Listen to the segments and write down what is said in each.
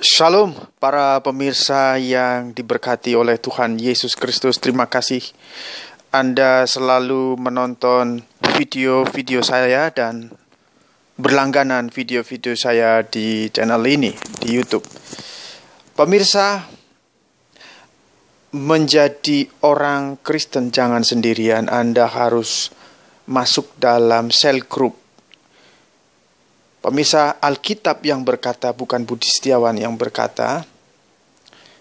Shalom para pemirsa yang diberkati oleh Tuhan Yesus Kristus. Terima kasih Anda selalu menonton video-video saya dan berlangganan video-video saya di channel ini di YouTube. Pemirsa, menjadi orang Kristen jangan sendirian. Anda harus masuk dalam sel group. Pemirsa, Alkitab yang berkata, bukan Budi Setiawan yang berkata,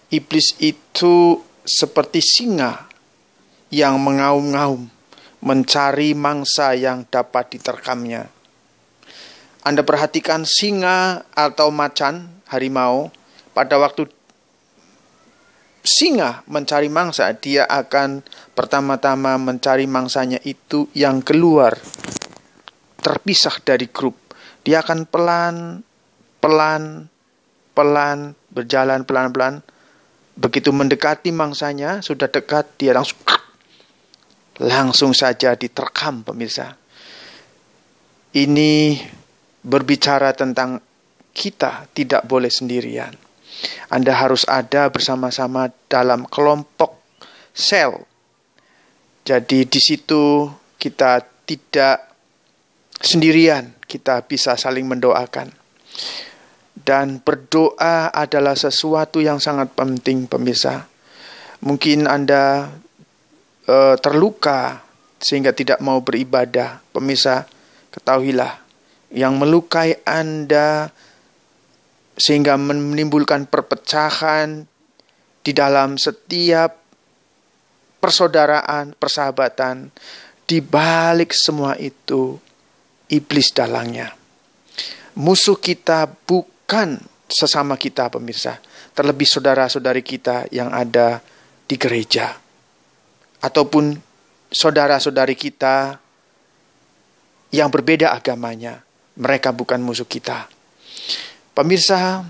iblis itu seperti singa yang mengaum-ngaum, mencari mangsa yang dapat diterkamnya. Anda perhatikan singa atau macan, harimau, pada waktu singa mencari mangsa, dia akan pertama-tama mencari mangsanya itu yang keluar, terpisah dari grup. Dia akan pelan-pelan berjalan pelan-pelan. Begitu mendekati mangsanya, sudah dekat, dia langsung saja diterkam, pemirsa. Ini berbicara tentang kita tidak boleh sendirian. Anda harus ada bersama-sama dalam kelompok sel. Jadi di situ kita tidak sendirian, kita bisa saling mendoakan. Dan berdoa adalah sesuatu yang sangat penting, pemirsa. Mungkin Anda terluka sehingga tidak mau beribadah. Pemirsa, ketahuilah, yang melukai Anda sehingga menimbulkan perpecahan di dalam setiap persaudaraan, persahabatan, di balik semua itu iblis dalangnya. Musuh kita bukan sesama kita, pemirsa. Terlebih saudara-saudari kita yang ada di gereja. Ataupun saudara-saudari kita yang berbeda agamanya. Mereka bukan musuh kita. Pemirsa,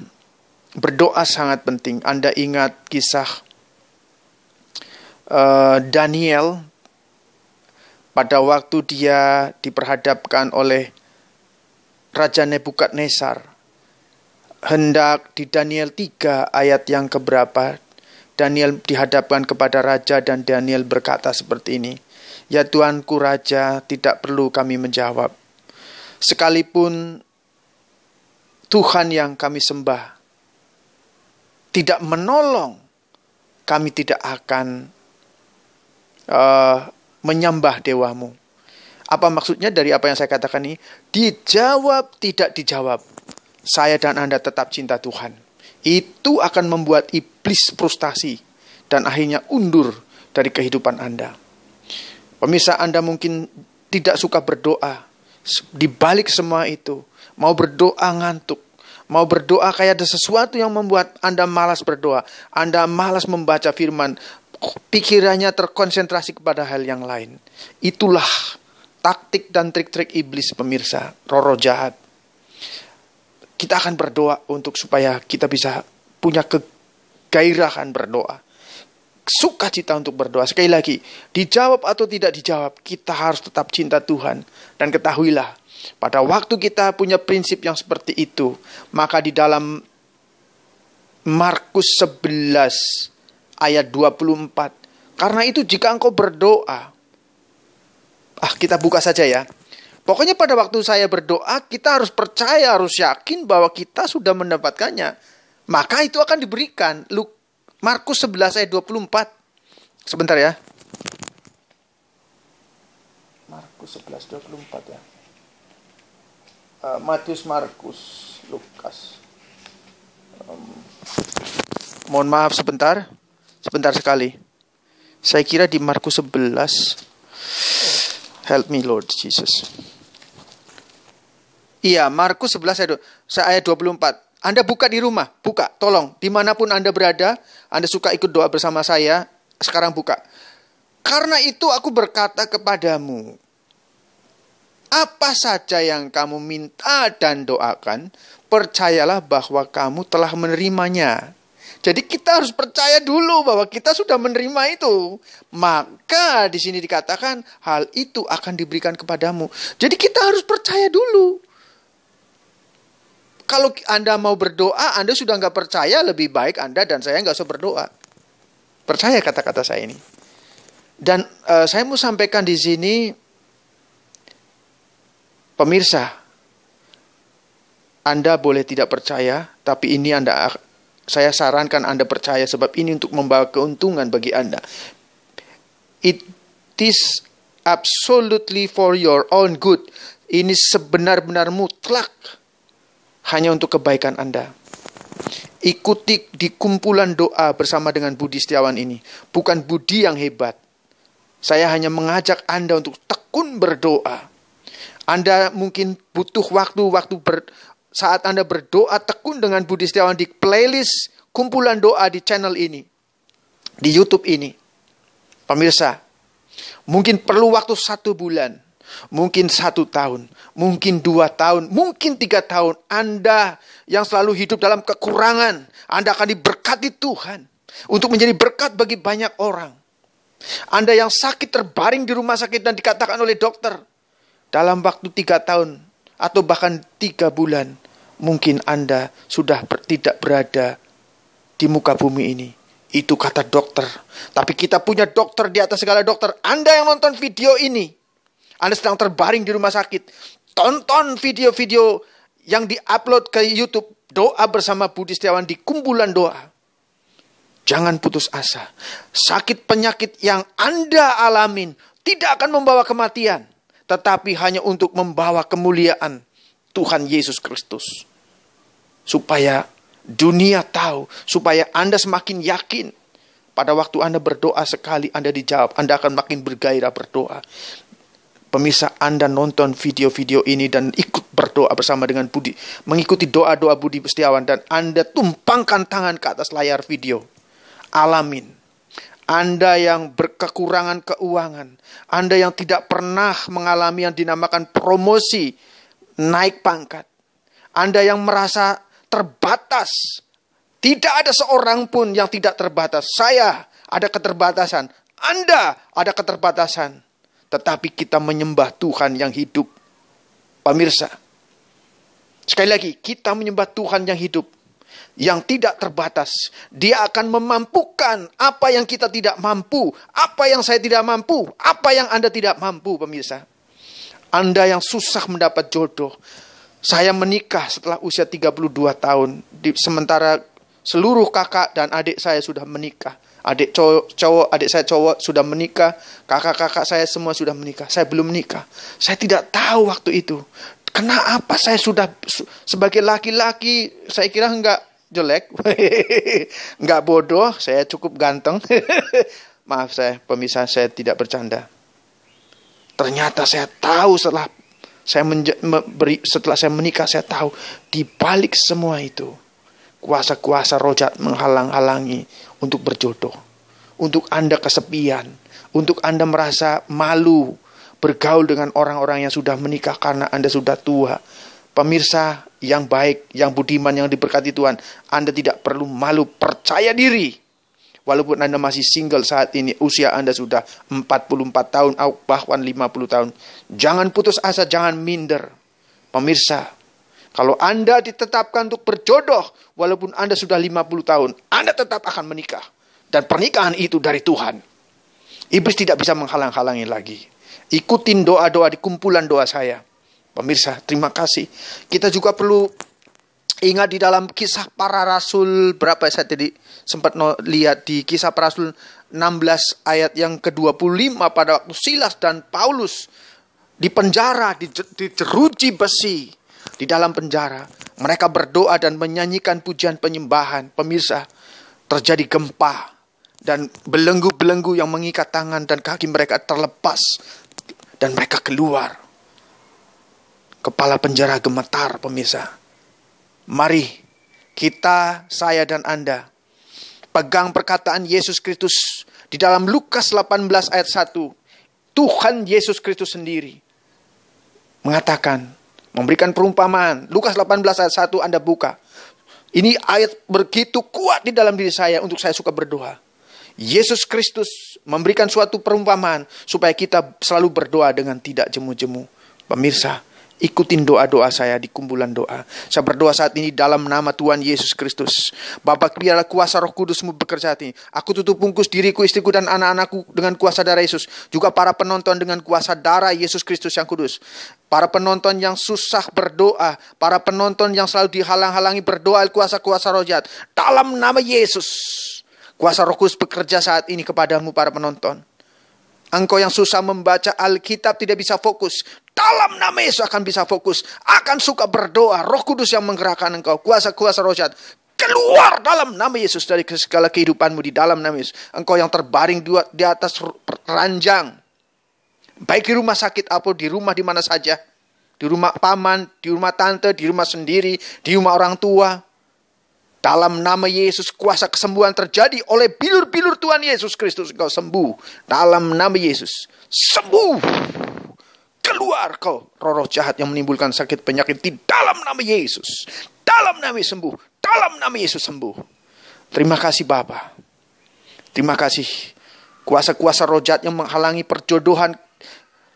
berdoa sangat penting. Anda ingat kisah Daniel pada waktu dia diperhadapkan oleh Raja Nebukadnezar. Hendak di Daniel 3 ayat yang keberapa, Daniel dihadapkan kepada Raja dan Daniel berkata seperti ini. Ya Tuanku Raja, tidak perlu kami menjawab. Sekalipun Tuhan yang kami sembah tidak menolong, kami tidak akan menyembah dewamu. Apa maksudnya dari apa yang saya katakan ini? Dijawab, tidak dijawab. Saya dan Anda tetap cinta Tuhan. Itu akan membuat iblis frustasi dan akhirnya undur dari kehidupan Anda. Pemirsa, Anda mungkin tidak suka berdoa. Di balik semua itu, mau berdoa ngantuk. Mau berdoa kayak ada sesuatu yang membuat Anda malas berdoa. Anda malas membaca firman. Pikirannya terkonsentrasi kepada hal yang lain. Itulah taktik dan trik-trik iblis, pemirsa. Roh jahat. Kita akan berdoa untuk supaya kita bisa punya kegairahan berdoa. Sukacita untuk berdoa. Sekali lagi, dijawab atau tidak dijawab, kita harus tetap cinta Tuhan. Dan ketahuilah, pada waktu kita punya prinsip yang seperti itu, maka di dalam Markus 11 ayat 24. Karena itu jika engkau berdoa. Kita buka saja ya. Pokoknya pada waktu saya berdoa, kita harus percaya, harus yakin bahwa kita sudah mendapatkannya. Maka itu akan diberikan. Markus 11 ayat 24. Sebentar ya. Markus 11 24 ya. Matius, Markus, Lukas. Mohon maaf sebentar. Sebentar sekali. Saya kira di Markus 11. Help me Lord Jesus. Iya, Markus 11 ayat 24. Anda buka di rumah. Buka, tolong. Dimanapun Anda berada, Anda suka ikut doa bersama saya. Sekarang buka. Karena itu aku berkata kepadamu. Apa saja yang kamu minta dan doakan, percayalah bahwa kamu telah menerimanya. Jadi kita harus percaya dulu bahwa kita sudah menerima itu. Maka di sini dikatakan hal itu akan diberikan kepadamu. Jadi kita harus percaya dulu. Kalau Anda mau berdoa, Anda sudah nggak percaya, lebih baik Anda dan saya nggak usah berdoa. Percaya kata-kata saya ini. Dan saya mau sampaikan di sini, pemirsa, Anda boleh tidak percaya, tapi ini saya sarankan Anda percaya, sebab ini untuk membawa keuntungan bagi Anda. It is absolutely for your own good. Ini sebenar-benar mutlak hanya untuk kebaikan Anda. Ikuti di kumpulan doa bersama dengan Budi Setiawan ini. Bukan Budi yang hebat. Saya hanya mengajak Anda untuk tekun berdoa. Anda mungkin butuh saat Anda berdoa tekun dengan Budi Setiawan di playlist kumpulan doa di channel ini. Di YouTube ini. Pemirsa, mungkin perlu waktu 1 bulan. Mungkin 1 tahun, mungkin 2 tahun, mungkin 3 tahun. Anda yang selalu hidup dalam kekurangan, Anda akan diberkati Tuhan untuk menjadi berkat bagi banyak orang. Anda yang sakit terbaring di rumah sakit dan dikatakan oleh dokter, dalam waktu 3 tahun atau bahkan 3 bulan, mungkin Anda sudah tidak berada di muka bumi ini. Itu kata dokter. Tapi kita punya dokter di atas segala dokter. Anda yang nonton video ini, Anda sedang terbaring di rumah sakit. Tonton video-video yang diupload ke YouTube. Doa bersama Budi Setiawan di kumpulan doa. Jangan putus asa. Sakit penyakit yang Anda alamin tidak akan membawa kematian. Tetapi hanya untuk membawa kemuliaan Tuhan Yesus Kristus. Supaya dunia tahu. Supaya Anda semakin yakin. Pada waktu Anda berdoa sekali Anda dijawab. Anda akan makin bergairah berdoa. Pemirsa, Anda nonton video-video ini dan ikut berdoa bersama dengan Budi. Mengikuti doa-doa Budi Setiawan. Dan Anda tumpangkan tangan ke atas layar video. Alamin. Anda yang berkekurangan keuangan. Anda yang tidak pernah mengalami yang dinamakan promosi. Naik pangkat. Anda yang merasa terbatas. Tidak ada seorang pun yang tidak terbatas. Saya ada keterbatasan. Anda ada keterbatasan. Tetapi kita menyembah Tuhan yang hidup. Pemirsa. Sekali lagi, kita menyembah Tuhan yang hidup. Yang tidak terbatas. Dia akan memampukan apa yang kita tidak mampu. Apa yang saya tidak mampu. Apa yang Anda tidak mampu, pemirsa. Anda yang susah mendapat jodoh. Saya menikah setelah usia 32 tahun. Sementara seluruh kakak dan adik saya sudah menikah. Adik saya cowok sudah menikah. Kakak-kakak saya semua sudah menikah. Saya belum menikah. Saya tidak tahu waktu itu. Kenapa saya sudah sebagai laki-laki, saya kira enggak jelek. Enggak bodoh, saya cukup ganteng. Maaf pemirsa, saya tidak bercanda. Ternyata saya tahu setelah saya menikah, saya tahu di balik semua itu kuasa-kuasa rojat menghalang-halangi untuk berjodoh. Untuk Anda kesepian. Untuk Anda merasa malu bergaul dengan orang-orang yang sudah menikah karena Anda sudah tua. Pemirsa yang baik, yang budiman, yang diberkati Tuhan. Anda tidak perlu malu, percaya diri. Walaupun Anda masih single saat ini, usia Anda sudah 44 tahun, bahkan 50 tahun. Jangan putus asa, jangan minder. Pemirsa, kalau Anda ditetapkan untuk berjodoh, walaupun Anda sudah 50 tahun, Anda tetap akan menikah. Dan pernikahan itu dari Tuhan. Iblis tidak bisa menghalang-halangi lagi. Ikutin doa-doa di kumpulan doa saya. Pemirsa, terima kasih. Kita juga perlu ingat di dalam Kisah Para Rasul, berapa saya tadi sempat lihat di Kisah Para Rasul 16 ayat yang ke-25, pada waktu Silas dan Paulus di penjara, dijeruji besi. Di dalam penjara, mereka berdoa dan menyanyikan pujian penyembahan. Pemirsa, terjadi gempa dan belenggu-belenggu yang mengikat tangan dan kaki mereka terlepas dan mereka keluar. Kepala penjara gemetar, pemirsa. Mari kita, saya dan Anda pegang perkataan Yesus Kristus di dalam Lukas 18 ayat 1. Tuhan Yesus Kristus sendiri mengatakan, memberikan perumpamaan. Lukas 18 ayat 1 Anda buka. Ini ayat begitu kuat di dalam diri saya untuk saya suka berdoa. Yesus Kristus memberikan suatu perumpamaan supaya kita selalu berdoa dengan tidak jemu-jemu. Pemirsa, Ikutin doa-doa saya di kumpulan doa. Saya berdoa saat ini dalam nama Tuhan Yesus Kristus. Bapa, biarlah kuasa Roh Kudus-Mu bekerja saat ini. Aku tutup bungkus diriku, istriku, dan anak-anakku dengan kuasa darah Yesus. Juga para penonton dengan kuasa darah Yesus Kristus yang kudus. Para penonton yang susah berdoa. Para penonton yang selalu dihalang-halangi berdoa kuasa-kuasa roh jahat. Dalam nama Yesus. Kuasa Roh Kudus bekerja saat ini kepadamu para penonton. Engkau yang susah membaca Alkitab tidak bisa fokus. Dalam nama Yesus akan bisa fokus. Akan suka berdoa. Roh Kudus yang menggerakkan engkau. Kuasa-kuasa roh jahat. Keluar dalam nama Yesus dari segala kehidupanmu di dalam nama Yesus. Engkau yang terbaring di atas ranjang. Baik di rumah sakit atau di rumah di mana saja. Di rumah paman, di rumah tante, di rumah sendiri, di rumah orang tua. Dalam nama Yesus kuasa kesembuhan terjadi oleh bilur-bilur Tuhan Yesus Kristus. Engkau sembuh. Dalam nama Yesus. Sembuh. Keluar kau roh jahat yang menimbulkan sakit penyakit di dalam nama Yesus. Dalam nama Yesus sembuh. Dalam nama Yesus sembuh. Terima kasih Bapa. Terima kasih. Kuasa-kuasa roh jahat yang menghalangi perjodohan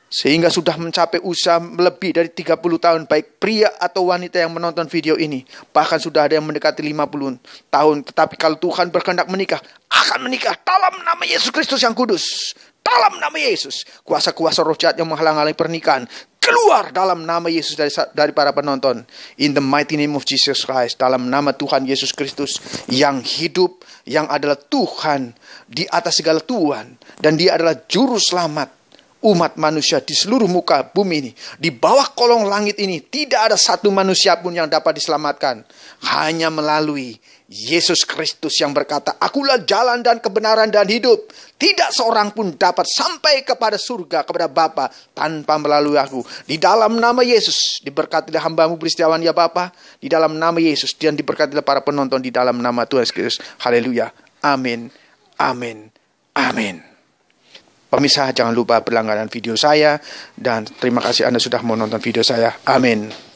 sehingga sudah mencapai usia lebih dari 30 tahun. Baik pria atau wanita yang menonton video ini. Bahkan sudah ada yang mendekati 50 tahun. Tetapi kalau Tuhan berkehendak menikah, akan menikah dalam nama Yesus Kristus yang kudus. Dalam nama Yesus. Kuasa-kuasa roh jahat yang menghalang-halangi pernikahan. Keluar dalam nama Yesus dari para penonton. In the mighty name of Jesus Christ. Dalam nama Tuhan Yesus Kristus yang hidup. Yang adalah Tuhan di atas segala Tuhan. Dan Dia adalah juru selamat umat manusia di seluruh muka bumi ini. Di bawah kolong langit ini tidak ada satu manusia pun yang dapat diselamatkan. Hanya melalui Yesus Kristus yang berkata, Akulah jalan dan kebenaran dan hidup. Tidak seorang pun dapat sampai kepada surga, kepada Bapa tanpa melalui aku. Di dalam nama Yesus, diberkatilah hamba-Mu Beristiawan ya Bapa. Di dalam nama Yesus, dan diberkatilah para penonton di dalam nama Tuhan Yesus. Haleluya. Amin. Amin. Amin. Pemirsa, jangan lupa berlangganan video saya. Dan terima kasih Anda sudah menonton video saya. Amin.